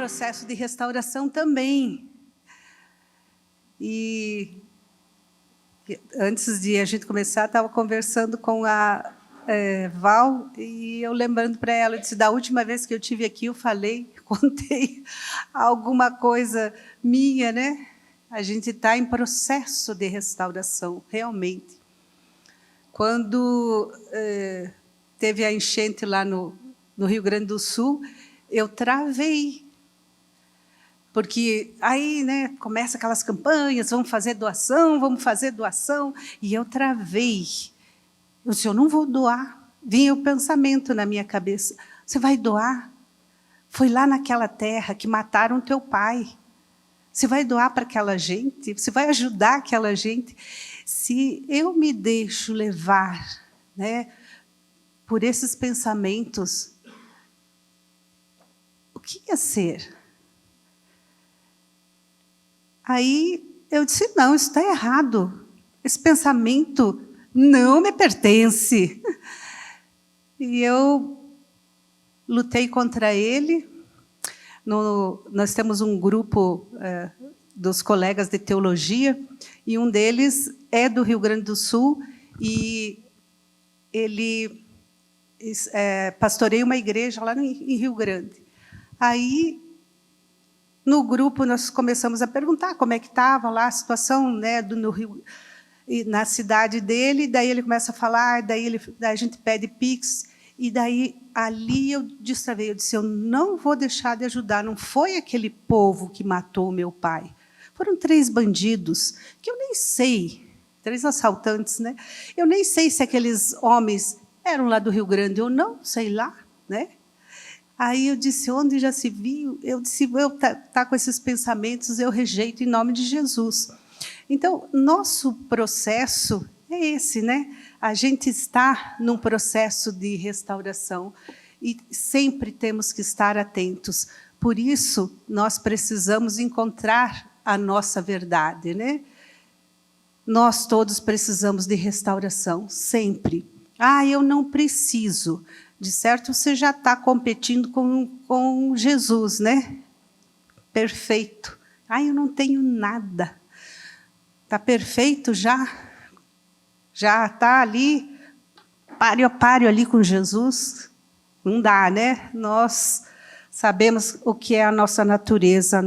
processo de restauração também. E antes de a gente começar, estava conversando com a Val, e eu lembrando para ela, eu disse, da última vez que eu estive aqui, eu falei, contei alguma coisa minha, né? A gente está em processo de restauração, realmente. Quando teve a enchente lá no Rio Grande do Sul, eu travei. Porque aí, né, começa aquelas campanhas, vamos fazer doação, e eu travei. Eu disse, eu não vou doar. Vinha o pensamento na minha cabeça, você vai doar? Foi lá naquela terra que mataram teu pai. Você vai doar para aquela gente? Você vai ajudar aquela gente? Se eu me deixo levar, né, por esses pensamentos, o que ia ser? Aí eu disse, não, isso está errado. Esse pensamento não me pertence. E eu lutei contra ele. Nós temos um grupo dos colegas de teologia, e um deles é do Rio Grande do Sul, e ele pastoreia uma igreja lá em Rio Grande. Aí, no grupo, nós começamos a perguntar como é que estava lá a situação, né, no Rio, na cidade dele. Daí ele começa a falar, daí a gente pede Pix, e daí ali eu destravei, eu disse, eu não vou deixar de ajudar, não foi aquele povo que matou meu pai, foram 3 bandidos, que eu nem sei, 3 assaltantes, né? Eu nem sei se aqueles homens eram lá do Rio Grande ou não, sei lá, né? Aí eu disse, onde já se viu? Eu disse, eu tá com esses pensamentos, eu rejeito em nome de Jesus. Então, nosso processo é esse, né? A gente está num processo de restauração e sempre temos que estar atentos. Por isso, nós precisamos encontrar a nossa verdade, né? Nós todos precisamos de restauração, sempre. Ah, eu não preciso. De certo, você já está competindo com Jesus, né? Perfeito. Ah, eu não tenho nada. Está perfeito já? Já está ali, páreo a páreo ali com Jesus? Não dá, né? Nós sabemos o que é a nossa natureza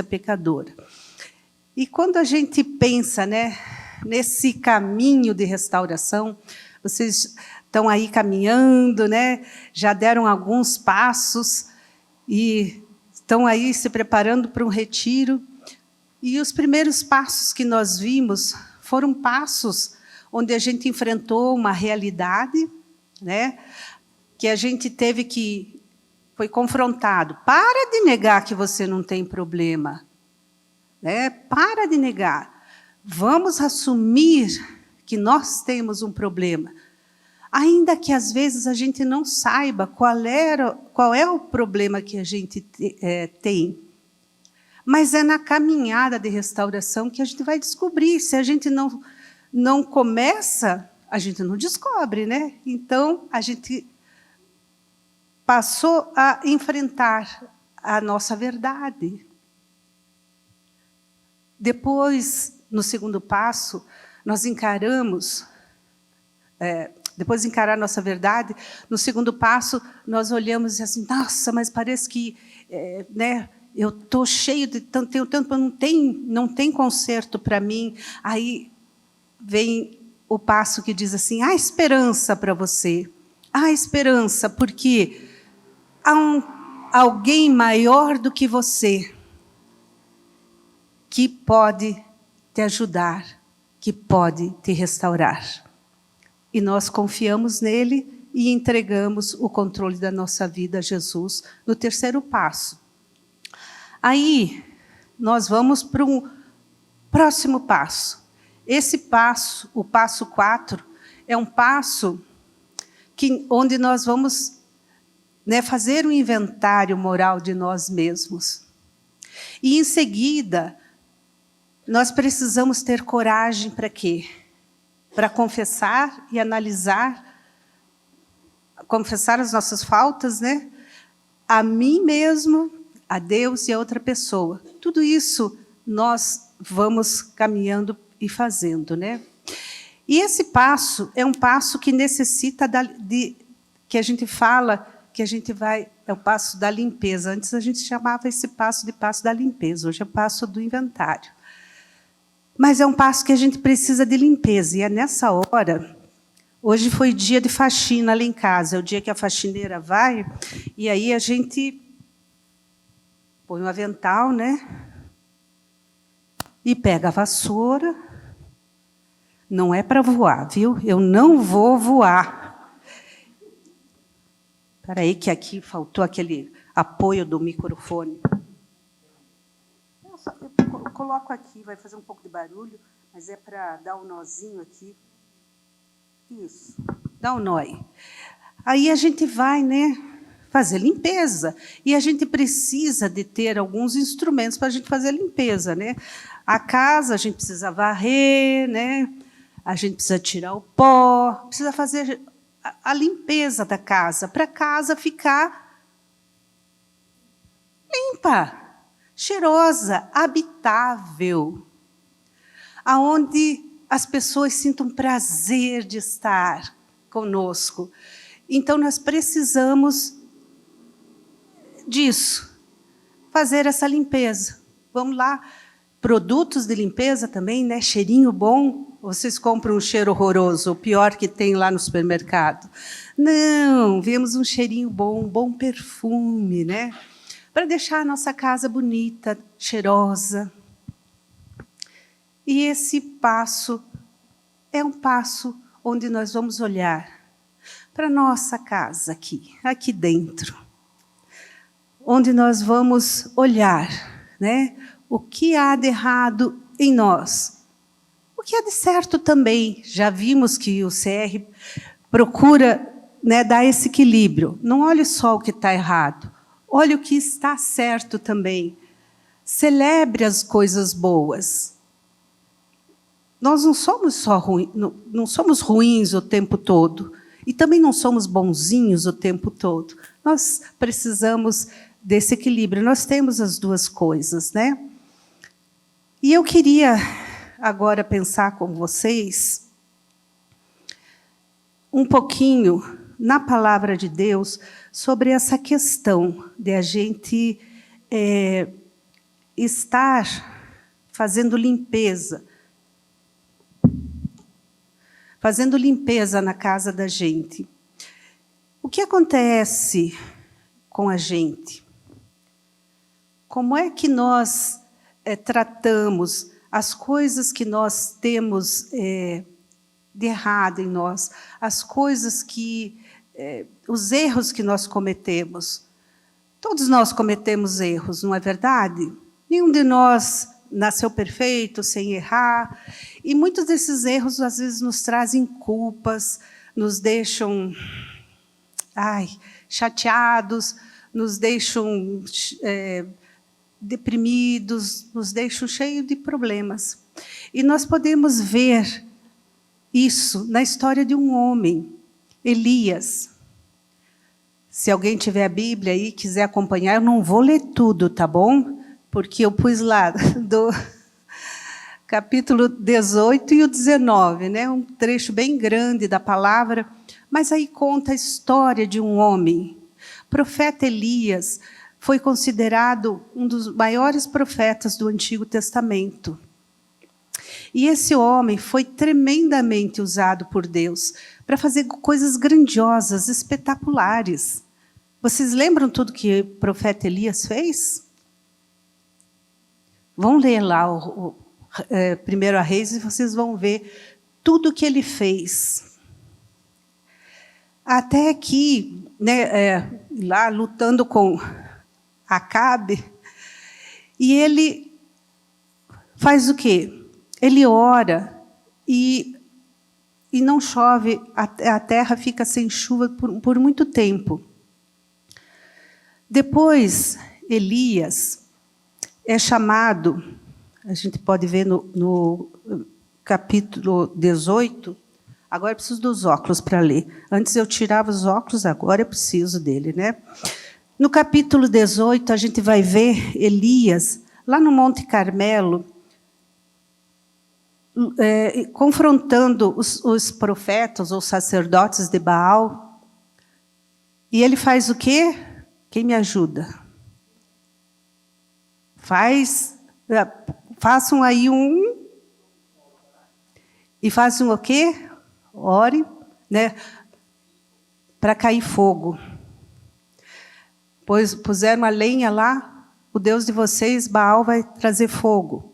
é pecadora. E quando a gente pensa, né, nesse caminho de restauração, vocês estão aí caminhando, né, já deram alguns passos e estão aí se preparando para um retiro. E os primeiros passos que nós vimos foram passos onde a gente enfrentou uma realidade, né, que a gente foi confrontado. Para de negar que você não tem problema. Né? Para de negar. Vamos assumir que nós temos um problema. Ainda que, às vezes, a gente não saiba qual é o problema que a gente tem. Mas é na caminhada de restauração que a gente vai descobrir. Se a gente não começa, a gente não descobre, né? Então, a gente passou a enfrentar a nossa verdade. Depois, no segundo passo, nós encaramos, depois de encarar a nossa verdade, no segundo passo, nós olhamos e assim, nossa, mas parece que né, eu estou cheio de tanto, tenho tanto, não tem conserto para mim. Aí vem o passo que diz assim, há esperança para você. Há esperança, porque há alguém maior do que você que pode te ajudar, que pode te restaurar. E nós confiamos nele e entregamos o controle da nossa vida a Jesus no terceiro passo. Aí, nós vamos para um próximo passo. Esse passo, o passo 4, é um passo onde nós vamos, né, fazer um inventário moral de nós mesmos. E, em seguida, nós precisamos ter coragem para quê? Para confessar e analisar, confessar as nossas faltas, né? A mim mesmo, a Deus e a outra pessoa. Tudo isso nós vamos caminhando e fazendo, né? E esse passo é um passo que necessita que a gente fala que a gente vai... É o passo da limpeza. Antes a gente chamava esse passo de passo da limpeza. Hoje é o passo do inventário. Mas é um passo que a gente precisa de limpeza. E é nessa hora... Hoje foi dia de faxina lá em casa. É o dia que a faxineira vai. E aí a gente põe um avental, né? E pega a vassoura. Não é para voar, viu? Eu não vou voar. Espera aí, que aqui faltou aquele apoio do microfone. Eu coloco aqui, vai fazer um pouco de barulho, mas é para dar um nozinho aqui. Isso, dá um nó aí. Aí a gente vai, né, fazer limpeza. E a gente precisa de ter alguns instrumentos para a gente fazer a limpeza, né? A casa, a gente precisa varrer, né? A gente precisa tirar o pó, precisa fazer a limpeza da casa, para a casa ficar limpa, cheirosa, habitável, aonde as pessoas sintam prazer de estar conosco. Então, nós precisamos disso, fazer essa limpeza. Vamos lá. Produtos de limpeza também, né? Cheirinho bom. Vocês compram um cheiro horroroso, o pior que tem lá no supermercado. Não, vemos um cheirinho bom, um bom perfume, né? Para deixar a nossa casa bonita, cheirosa. E esse passo é um passo onde nós vamos olhar para a nossa casa aqui dentro. Onde nós vamos olhar, né? O que há de errado em nós? O que há de certo também? Já vimos que o CR procura, né, dar esse equilíbrio. Não olhe só o que está errado, olhe o que está certo também. Celebre as coisas boas. Nós não somos só ruins, não somos ruins o tempo todo. E também não somos bonzinhos o tempo todo. Nós precisamos desse equilíbrio. Nós temos as duas coisas, né? E eu queria agora pensar com vocês um pouquinho na palavra de Deus sobre essa questão de a gente estar fazendo limpeza na casa da gente. O que acontece com a gente? Como é que nós tratamos as coisas que nós temos de errado em nós, as coisas que... os erros que nós cometemos? Todos nós cometemos erros, não é verdade? Nenhum de nós nasceu perfeito, sem errar. E muitos desses erros, às vezes, nos trazem culpas, nos deixam chateados, nos deixam deprimidos, nos deixam cheios de problemas. E nós podemos ver isso na história de um homem, Elias. Se alguém tiver a Bíblia aí e quiser acompanhar, eu não vou ler tudo, tá bom? Porque eu pus lá do capítulo 18 e o 19, né? Um trecho bem grande da palavra, mas aí conta a história de um homem. O profeta Elias foi considerado um dos maiores profetas do Antigo Testamento. E esse homem foi tremendamente usado por Deus para fazer coisas grandiosas, espetaculares. Vocês lembram tudo que o profeta Elias fez? Vão ler lá o 1 Reis e vocês vão ver tudo que ele fez. Até que, né, lá lutando com Acabe, e ele faz o quê? Ele ora e não chove, a terra fica sem chuva por muito tempo. Depois, Elias é chamado, a gente pode ver no capítulo 18, agora eu preciso dos óculos para ler. Antes eu tirava os óculos, agora eu preciso dele, né? No capítulo 18, a gente vai ver Elias, lá no Monte Carmelo, confrontando os profetas ou sacerdotes de Baal. E ele faz o quê? Quem me ajuda? Façam aí e façam o quê? Ore, né? Para cair fogo. Pois puseram a lenha lá, o Deus de vocês, Baal, vai trazer fogo.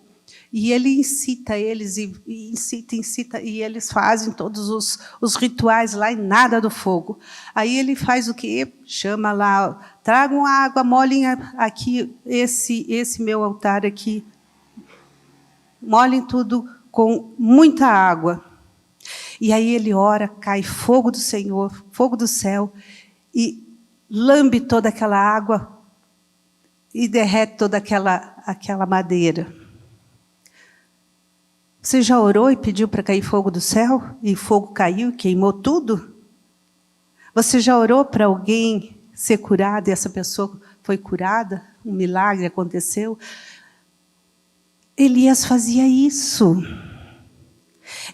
E ele incita eles, e incita, e eles fazem todos os rituais lá e nada do fogo. Aí ele faz o quê? Chama lá, tragam água, molhem aqui esse meu altar aqui. Molhem tudo com muita água. E aí ele ora, cai fogo do Senhor, fogo do céu, e lambe toda aquela água e derrete toda aquela madeira. Você já orou e pediu para cair fogo do céu? E fogo caiu e queimou tudo? Você já orou para alguém ser curado e essa pessoa foi curada? Um milagre aconteceu? Elias fazia isso.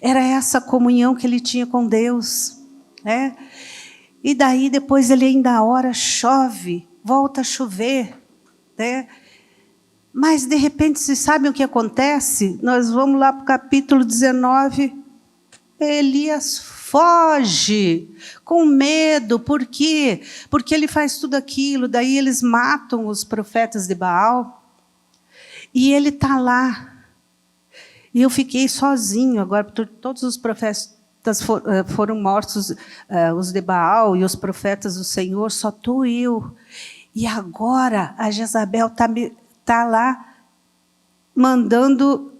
Era essa comunhão que ele tinha com Deus, né? E daí depois ele ainda ora, chove, volta a chover, né? Mas de repente, vocês sabem o que acontece? Nós vamos lá para o capítulo 19. Elias foge com medo. Por quê? Porque ele faz tudo aquilo, daí eles matam os profetas de Baal. E ele está lá. E eu fiquei sozinho agora, porque todos os profetas foram mortos, os de Baal e os profetas do Senhor, só estou eu. E agora a Jezabel está lá mandando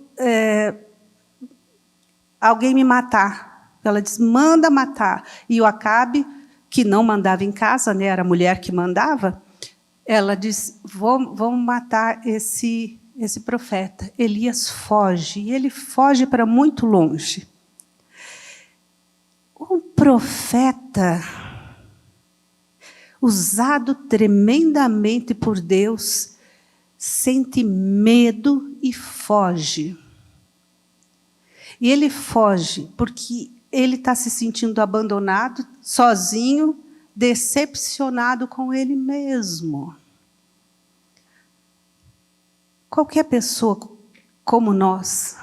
alguém me matar. Ela diz, manda matar. E o Acabe, que não mandava em casa, né, era a mulher que mandava, ela diz, vamos matar esse profeta. Elias foge, e ele foge para muito longe. Um profeta usado tremendamente por Deus, sente medo e foge. E ele foge porque ele está se sentindo abandonado, sozinho, decepcionado com ele mesmo. Qualquer pessoa como nós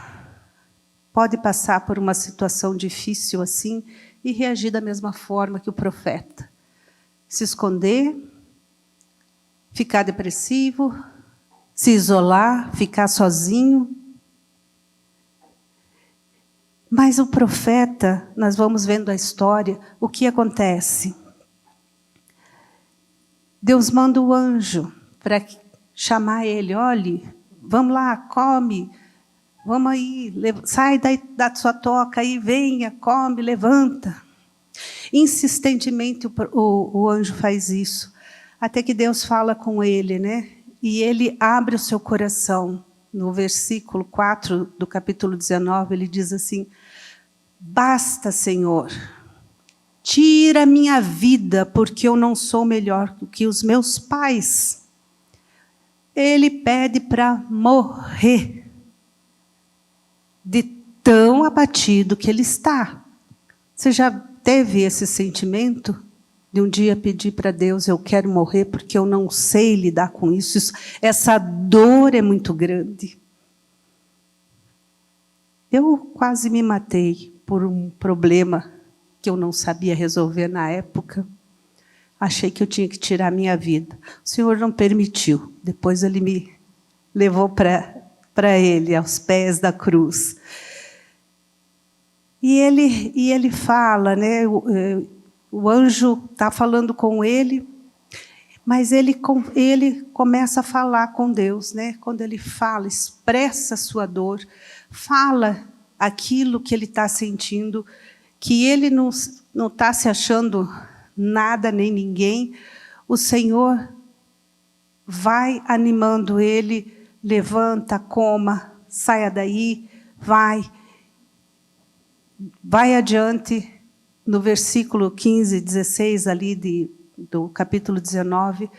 pode passar por uma situação difícil assim e reagir da mesma forma que o profeta. Se esconder, ficar depressivo, se isolar, ficar sozinho. Mas o profeta, nós vamos vendo a história, o que acontece? Deus manda o anjo para chamar ele, olhe, vamos lá, come, vamos aí, sai da sua toca aí, venha, come, levanta. Insistentemente o anjo faz isso, até que Deus fala com ele, né? E ele abre o seu coração. No versículo 4 do capítulo 19, ele diz assim, basta, Senhor, tira a minha vida, porque eu não sou melhor do que os meus pais. Ele pede para morrer, de tão abatido que ele está. Você já teve esse sentimento de um dia pedir para Deus, eu quero morrer porque eu não sei lidar com isso, essa dor é muito grande. Eu quase me matei por um problema que eu não sabia resolver na época. Achei que eu tinha que tirar a minha vida. O Senhor não permitiu. Depois ele me levou para ele, aos pés da cruz. E ele fala, né? O anjo está falando com ele, mas ele começa a falar com Deus, né? Quando ele fala, expressa a sua dor, fala aquilo que ele está sentindo, que ele não está se achando nada nem ninguém, o Senhor vai animando ele, levanta, coma, saia daí, vai adiante. No versículo 15, 16 ali do capítulo 19,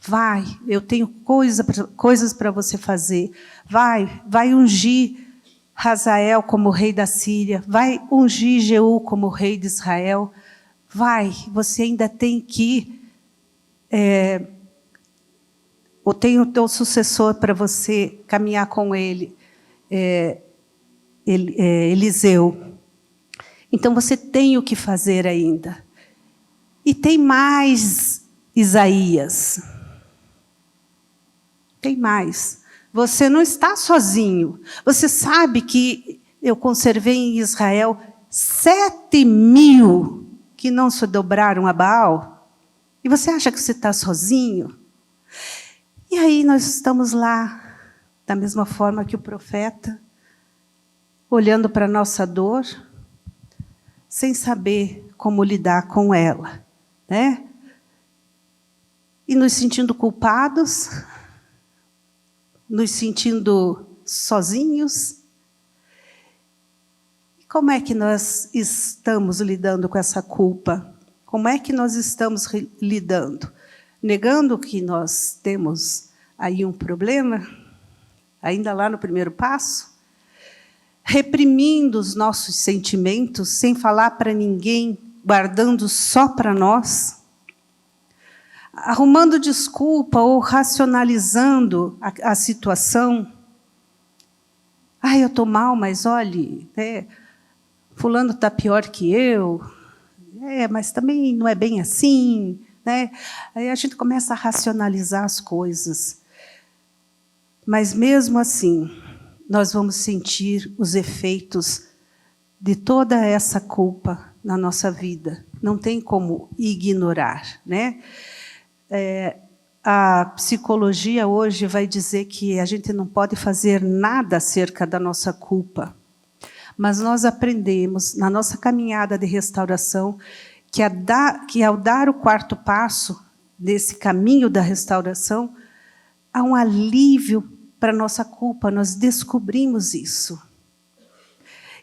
vai, eu tenho coisas para você fazer. Vai ungir Hazael como rei da Síria, vai ungir Jeú como rei de Israel. Vai, você ainda tem que... ou tem o teu sucessor para você caminhar com ele, Eliseu. Então, você tem o que fazer ainda. E tem mais, Isaías. Tem mais. Você não está sozinho. Você sabe que eu conservei em Israel 7.000 que não se dobraram a Baal. E você acha que você está sozinho? E aí nós estamos lá, da mesma forma que o profeta, olhando para a nossa dor, sem saber como lidar com ela, né? E nos sentindo culpados, nos sentindo sozinhos. E como é que nós estamos lidando com essa culpa? Como é que nós estamos lidando? Negando que nós temos aí um problema, ainda lá no primeiro passo? Reprimindo os nossos sentimentos, sem falar para ninguém, guardando só para nós? Arrumando desculpa ou racionalizando a situação? Eu estou mal, mas olhe, fulano está pior que eu, mas também não é bem assim. Aí a gente começa a racionalizar as coisas. Mas, mesmo assim, nós vamos sentir os efeitos de toda essa culpa na nossa vida. Não tem como ignorar, A psicologia hoje vai dizer que a gente não pode fazer nada acerca da nossa culpa. Mas nós aprendemos, na nossa caminhada de restauração, que ao dar o quarto passo nesse caminho da restauração, há um alívio para a nossa culpa. Nós descobrimos isso.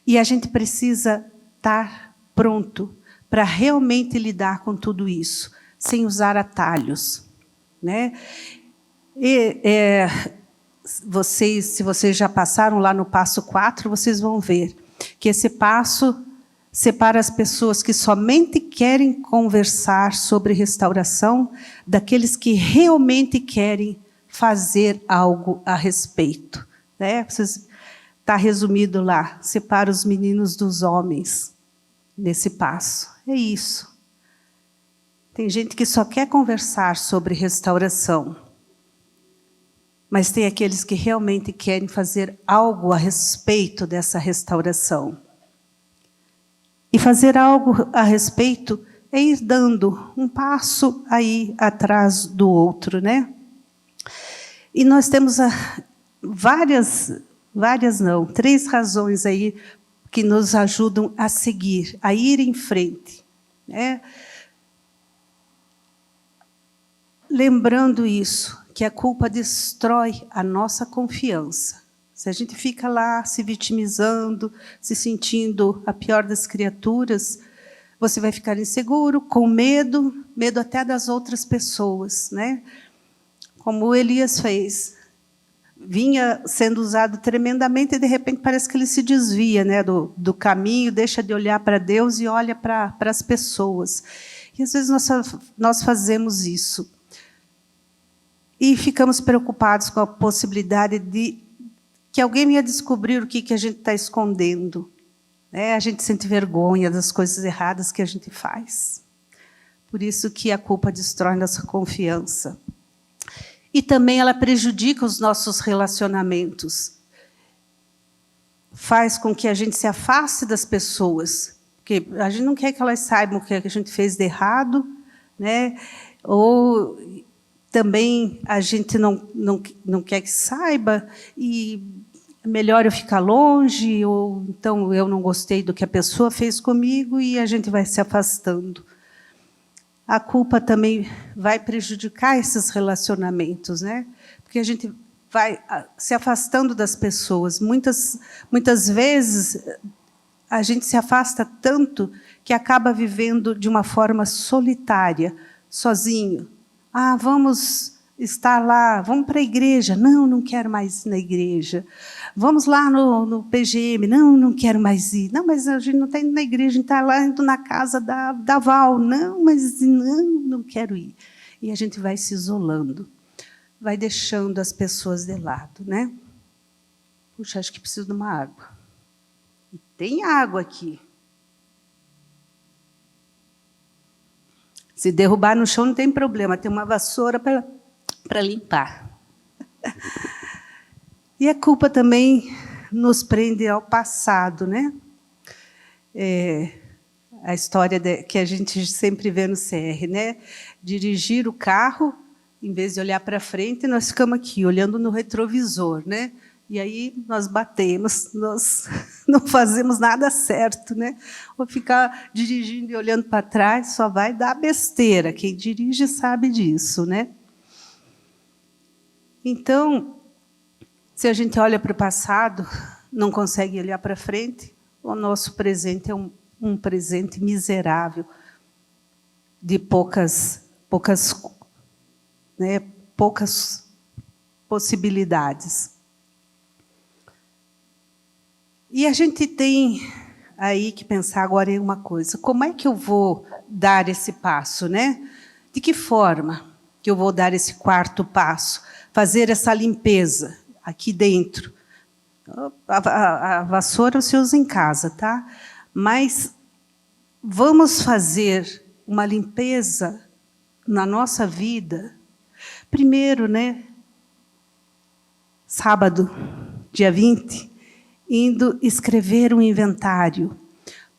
E a gente precisa estar pronto para realmente lidar com tudo isso, sem usar atalhos. Se vocês já passaram lá no passo 4, vocês vão ver que esse passo separa as pessoas que somente querem conversar sobre restauração daqueles que realmente querem fazer algo a respeito. Está resumido lá, separa os meninos dos homens nesse passo. É isso. Tem gente que só quer conversar sobre restauração, mas tem aqueles que realmente querem fazer algo a respeito dessa restauração. E fazer algo a respeito é ir dando um passo aí atrás do outro, E nós temos três razões aí que nos ajudam a seguir, a ir em frente. Lembrando isso, que a culpa destrói a nossa confiança. Se a gente fica lá se vitimizando, se sentindo a pior das criaturas, você vai ficar inseguro, com medo até das outras pessoas. Como Elias fez. Vinha sendo usado tremendamente e, de repente, parece que ele se desvia do caminho, deixa de olhar para Deus e olha para as pessoas. E, às vezes, nós fazemos isso. E ficamos preocupados com a possibilidade de que alguém venha descobrir o que a gente está escondendo. A gente sente vergonha das coisas erradas que a gente faz. Por isso que a culpa destrói nossa confiança. E também ela prejudica os nossos relacionamentos. Faz com que a gente se afaste das pessoas. Porque a gente não quer que elas saibam o que a gente fez de errado. Ou também a gente não quer que saiba e é melhor eu ficar longe, ou então eu não gostei do que a pessoa fez comigo e a gente vai se afastando. A culpa também vai prejudicar esses relacionamentos, Porque a gente vai se afastando das pessoas. Muitas vezes a gente se afasta tanto que acaba vivendo de uma forma solitária, sozinho. Vamos estar lá, vamos para a igreja. Não, não quero mais ir na igreja. Vamos lá no PGM. Não, não quero mais ir. Não, mas a gente não está indo na igreja, a gente está lá indo na casa da Val. Não, mas não quero ir. E a gente vai se isolando, vai deixando as pessoas de lado, né? Puxa, acho que preciso de uma água. E tem água aqui. Se derrubar no chão não tem problema, tem uma vassoura para limpar. E a culpa também nos prende ao passado, né? A história que a gente sempre vê no CR, né? Dirigir o carro, em vez de olhar para frente, nós ficamos aqui, olhando no retrovisor, né? E aí nós batemos, nós não fazemos nada certo, né? Ou ficar dirigindo e olhando para trás só vai dar besteira. Quem dirige sabe disso, né? Então, se a gente olha para o passado, não consegue olhar para frente, o nosso presente é um presente miserável, de poucas possibilidades. E a gente tem aí que pensar agora em uma coisa. Como é que eu vou dar esse passo, né? De que forma que eu vou dar esse quarto passo? Fazer essa limpeza aqui dentro. A vassoura você usa em casa, tá? Mas vamos fazer uma limpeza na nossa vida. Primeiro, né? Sábado, dia 20, indo escrever um inventário,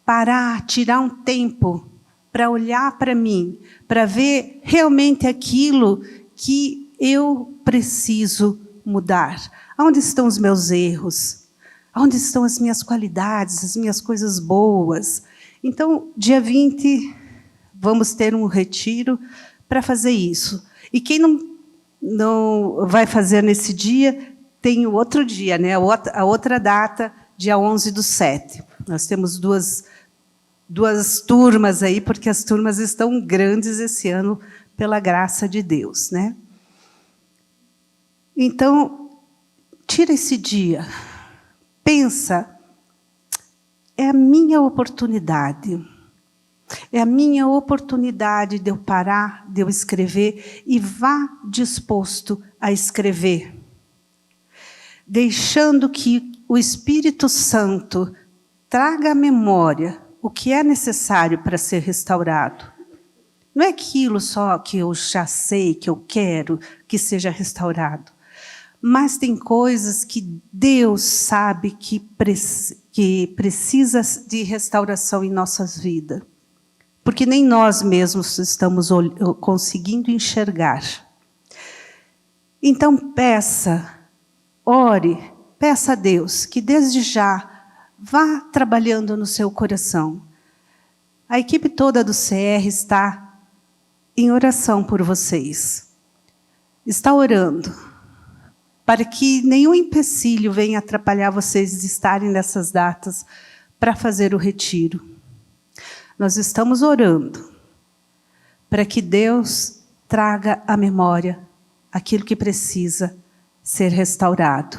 parar, tirar um tempo para olhar para mim, para ver realmente aquilo que eu preciso mudar. Onde estão os meus erros? Onde estão as minhas qualidades, as minhas coisas boas? Então, dia 20, vamos ter um retiro para fazer isso. E quem não vai fazer nesse dia, tem o outro dia, né? A outra data, dia 11/7. Nós temos duas turmas aí, porque as turmas estão grandes esse ano, pela graça de Deus, né? Então, tira esse dia, pensa, é a minha oportunidade. É a minha oportunidade de eu parar, de eu escrever, e vá disposto a escrever. Deixando que o Espírito Santo traga à memória o que é necessário para ser restaurado. Não é aquilo só que eu já sei, que eu quero que seja restaurado. Mas tem coisas que Deus sabe que precisa de restauração em nossas vidas. Porque nem nós mesmos estamos conseguindo enxergar. Então peça, ore, peça a Deus que desde já vá trabalhando no seu coração. A equipe toda do CR está em oração por vocês. Está orando para que nenhum empecilho venha atrapalhar vocês de estarem nessas datas para fazer o retiro. Nós estamos orando para que Deus traga à memória aquilo que precisa ser restaurado,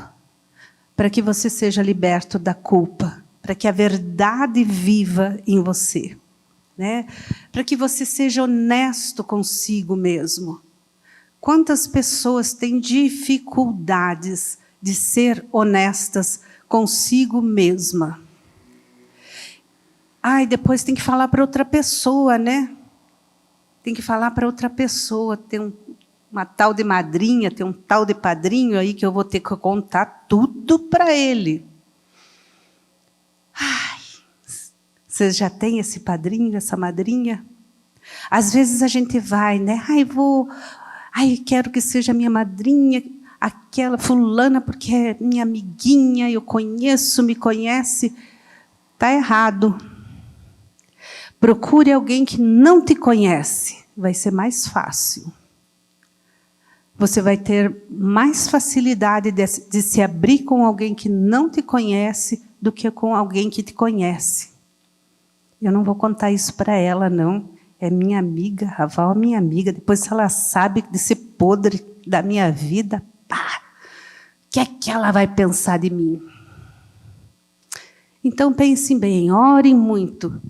para que você seja liberto da culpa, para que a verdade viva em você, né? Para que você seja honesto consigo mesmo. Quantas pessoas têm dificuldades de ser honestas consigo mesma? Ai, depois tem que falar para outra pessoa, né? Tem que falar para outra pessoa. Tem uma tal de madrinha, tem um tal de padrinho aí que eu vou ter que contar tudo para ele. Ai, vocês já têm esse padrinho, essa madrinha? Às vezes a gente vai, né? Ai, quero que seja minha madrinha, aquela fulana, porque é minha amiguinha, eu conheço, me conhece. Está errado. Procure alguém que não te conhece. Vai ser mais fácil. Você vai ter mais facilidade de se abrir com alguém que não te conhece do que com alguém que te conhece. Eu não vou contar isso para ela, não. É minha amiga, a Val é minha amiga. Depois, se ela sabe desse podre da minha vida, pá, o que é que ela vai pensar de mim? Então, pensem bem, orem muito,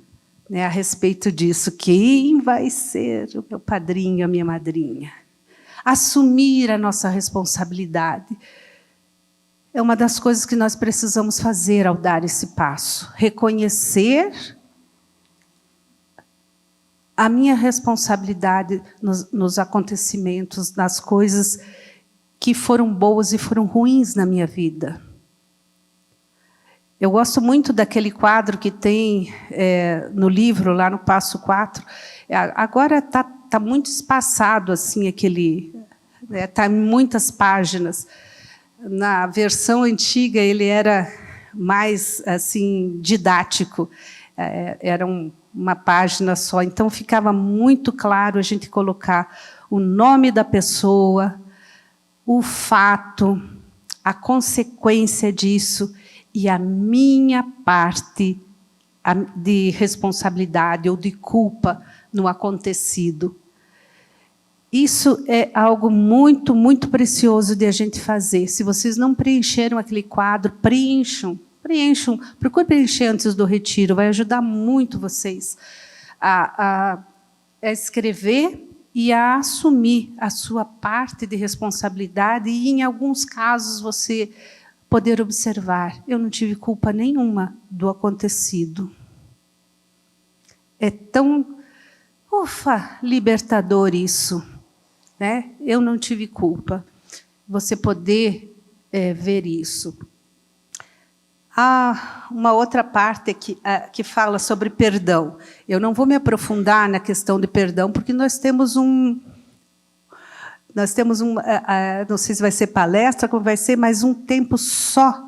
né, a respeito disso. Quem vai ser o meu padrinho, a minha madrinha? Assumir a nossa responsabilidade. É uma das coisas que nós precisamos fazer ao dar esse passo. Reconhecer a minha responsabilidade nos acontecimentos, nas coisas que foram boas e foram ruins na minha vida. Eu gosto muito daquele quadro que tem no livro, lá no passo 4. Agora está muito espaçado, assim, está em muitas páginas. Na versão antiga, ele era mais assim, didático. Era uma página só. Então, ficava muito claro a gente colocar o nome da pessoa, o fato, a consequência disso, e a minha parte de responsabilidade ou de culpa no acontecido. Isso é algo muito, muito precioso de a gente fazer. Se vocês não preencheram aquele quadro, preencham. Procure preencher antes do retiro, vai ajudar muito vocês a escrever e a assumir a sua parte de responsabilidade e, em alguns casos, você poder observar, eu não tive culpa nenhuma do acontecido. É tão, libertador isso, né? Eu não tive culpa. Você poder ver isso. Há uma outra parte que fala sobre perdão. Eu não vou me aprofundar na questão de perdão, porque nós temos não sei se vai ser palestra, como vai ser, mas um tempo só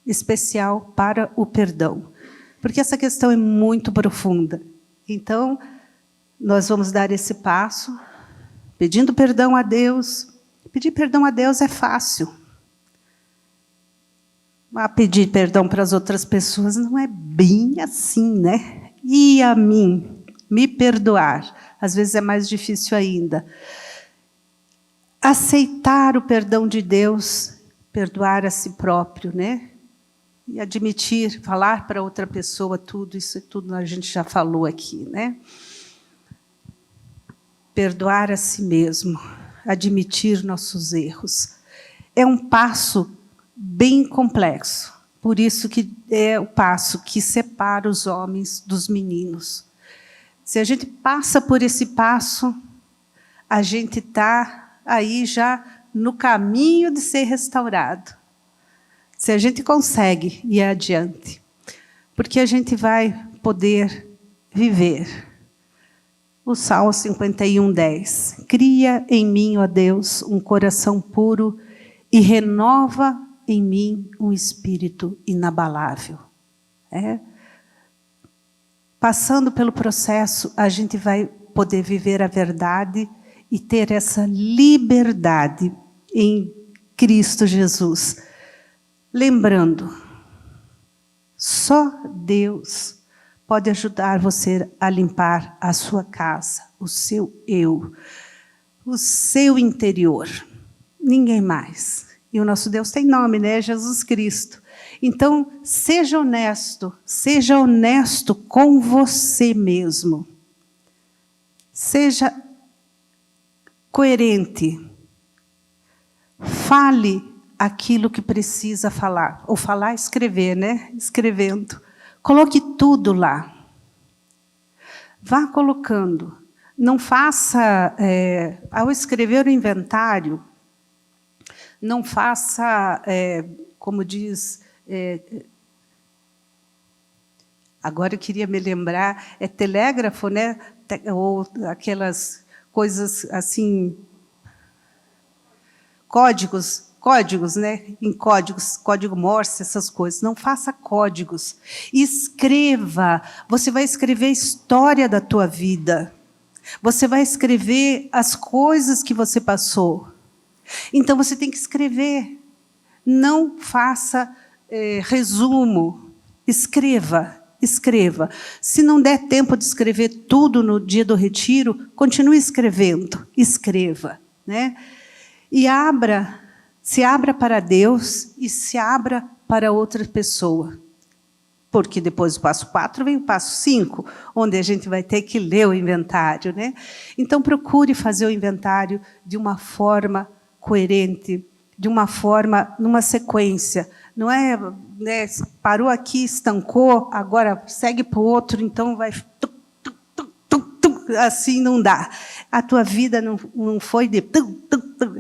especial para o perdão. Porque essa questão é muito profunda. Então, nós vamos dar esse passo, pedindo perdão a Deus. Pedir perdão a Deus é fácil. Mas pedir perdão para as outras pessoas não é bem assim, né? E a mim, me perdoar, às vezes é mais difícil ainda. Aceitar o perdão de Deus, perdoar a si próprio, né? E admitir, falar para outra pessoa tudo, isso tudo a gente já falou aqui, né? Perdoar a si mesmo, admitir nossos erros. É um passo bem complexo, por isso que é o passo que separa os homens dos meninos. Se a gente passa por esse passo, a gente está aí já no caminho de ser restaurado. Se a gente consegue ir adiante, porque a gente vai poder viver. O Salmo 51:10. Cria em mim, ó Deus, um coração puro e renova em mim um espírito inabalável. Passando pelo processo, a gente vai poder viver a verdade e ter essa liberdade em Cristo Jesus. Lembrando, só Deus pode ajudar você a limpar a sua casa, o seu eu, o seu interior. Ninguém mais. E o nosso Deus tem nome, né? Jesus Cristo. Então, seja honesto com você mesmo. Seja coerente. Fale aquilo que precisa falar. Ou falar, escrever, né? Escrevendo. Coloque tudo lá. Vá colocando. Não faça, ao escrever o inventário, não faça, como diz... agora eu queria me lembrar, telégrafo, né? Ou aquelas coisas assim, códigos, né? Em códigos, código Morse, essas coisas. Não faça códigos. Escreva. Você vai escrever a história da tua vida. Você vai escrever as coisas que você passou. Então, você tem que escrever. Não faça resumo. Escreva. Se não der tempo de escrever tudo no dia do retiro, continue escrevendo. Escreva, né? E se abra para Deus e se abra para outra pessoa. Porque depois do passo 4 vem o passo 5, onde a gente vai ter que ler o inventário, né? Então, procure fazer o inventário de uma forma coerente, de uma forma, numa sequência. Não é, né, parou aqui, estancou, agora segue para o outro, então vai... Assim não dá. A tua vida não foi de...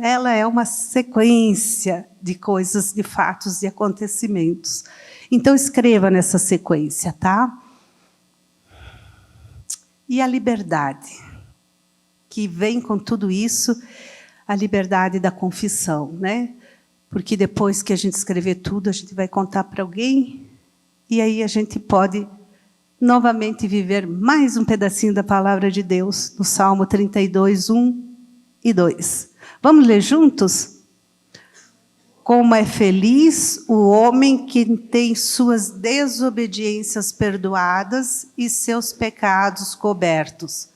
Ela é uma sequência de coisas, de fatos, de acontecimentos. Então, escreva nessa sequência, tá? E a liberdade, que vem com tudo isso, a liberdade da confissão, né? Porque depois que a gente escrever tudo, a gente vai contar para alguém, e aí a gente pode novamente viver mais um pedacinho da palavra de Deus, no Salmo 32, 1 e 2. Vamos ler juntos? Como é feliz o homem que tem suas desobediências perdoadas e seus pecados cobertos.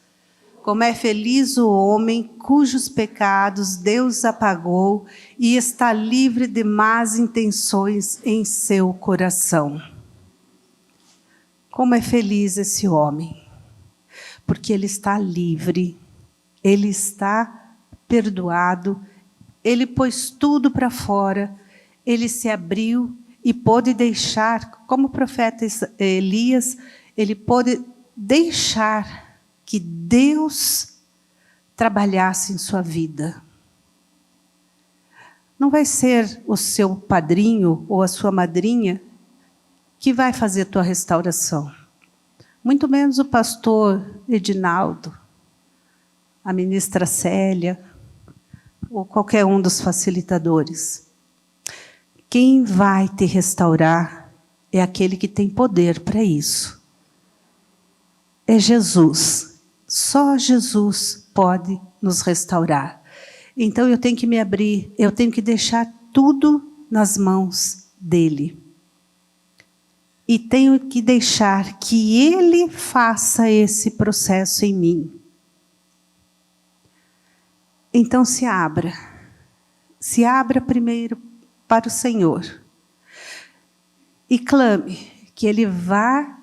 Como é feliz o homem cujos pecados Deus apagou e está livre de más intenções em seu coração. Como é feliz esse homem, porque ele está livre, ele está perdoado, ele pôs tudo para fora, ele se abriu e pôde deixar, como o profeta Elias, ele pôde deixar que Deus trabalhasse em sua vida. Não vai ser o seu padrinho ou a sua madrinha que vai fazer a tua restauração. Muito menos o pastor Edinaldo, a ministra Célia, ou qualquer um dos facilitadores. Quem vai te restaurar é aquele que tem poder para isso. É Jesus. Só Jesus pode nos restaurar. Então eu tenho que me abrir, eu tenho que deixar tudo nas mãos dele. E tenho que deixar que ele faça esse processo em mim. Então se abra primeiro para o Senhor e clame que Ele vá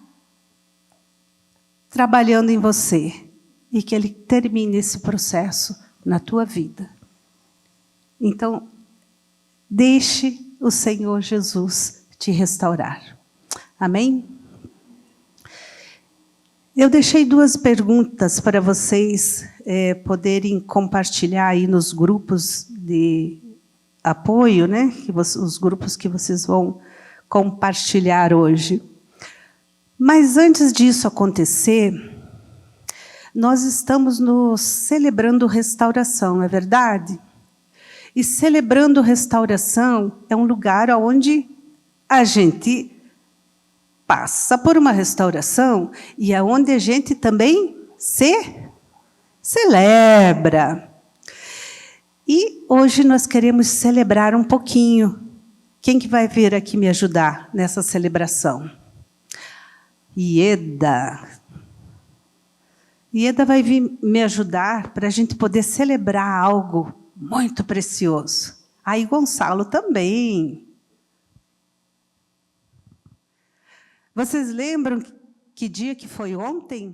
trabalhando em você e que Ele termine esse processo na tua vida. Então, deixe o Senhor Jesus te restaurar. Amém? Eu deixei 2 perguntas para vocês poderem compartilhar aí nos grupos de apoio, né? Os grupos que vocês vão compartilhar hoje. Mas antes disso acontecer, nós estamos celebrando restauração, não é verdade? E celebrando restauração é um lugar onde a gente passa por uma restauração e é onde a gente também se celebra. E hoje nós queremos celebrar um pouquinho. Quem que vai vir aqui me ajudar nessa celebração? Ieda. Ieda vai vir me ajudar para a gente poder celebrar algo muito precioso. Aí Gonçalo também. Vocês lembram que dia que foi ontem?